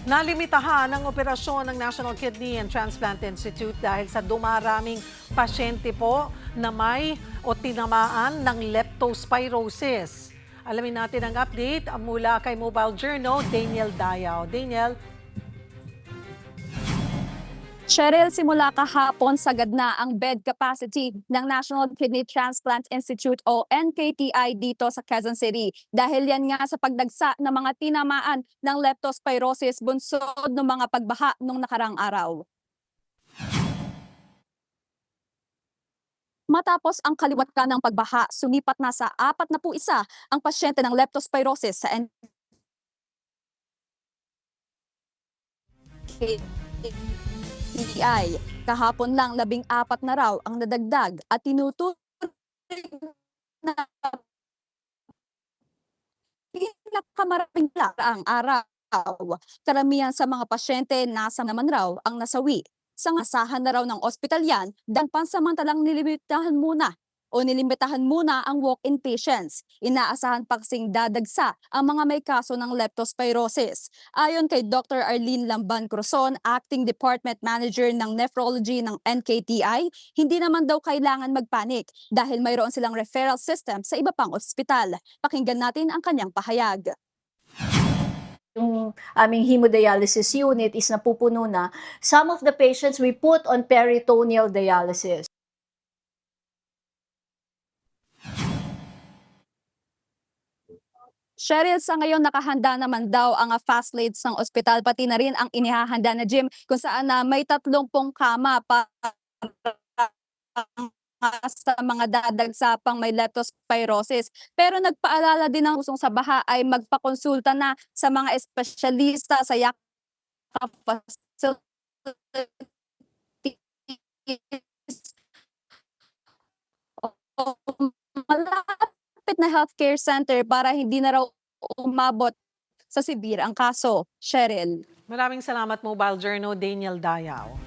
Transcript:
Nalimitahan ang operasyon ng National Kidney and Transplant Institute dahil sa dumaraming pasyente po na may o tinamaan ng leptospirosis. Alamin natin ang update mula kay Mobile Journal, Daniel Dayaw. Daniel. Cheryl, simula kahapon sagad na ang bed capacity ng National Kidney Transplant Institute o NKTI dito sa Quezon City. Dahil yan nga sa pagdagsa ng mga tinamaan ng leptospirosis bunsod ng mga pagbaha nung nakarang araw. Matapos ang kaliwat ka ng pagbaha, sumipat na sa 41 ang pasyente ng leptospirosis sa NKTI. Kahapon lang 14 na raw ang nadagdag at tinuturing na pinakamaraming ang araw. Karamihan sa mga pasyente nasa naman raw ang nasawi. Sa asahan na raw ng ospital yan, dahil pansamantalang nilimitahan muna ang walk-in patients. Inaasahan pa kasing dadagsa ang mga may kaso ng leptospirosis. Ayon kay Dr. Arlene Lamban Cruzon, Acting Department Manager ng Nephrology ng NKTI, hindi naman daw kailangan magpanik dahil mayroon silang referral system sa iba pang ospital. Pakinggan natin ang kanyang pahayag. Yung aming hemodialysis unit is napupuno na. Some of the patients we put on peritoneal dialysis. Cheryl, sa ngayon nakahanda naman daw ang fast lanes ng ospital, pati na rin ang inihahanda na gym kung saan may 30 kama para sa mga dadagsa pang may leptospirosis. Pero nagpaalala din ng usong sa baha ay magpakonsulta na sa mga espesyalista sa yakap facilities o malapit na healthcare center para hindi na raw umabot sa severe ang kaso. Cheryl. Maraming salamat, Mobile Journal, Daniel Dayaw.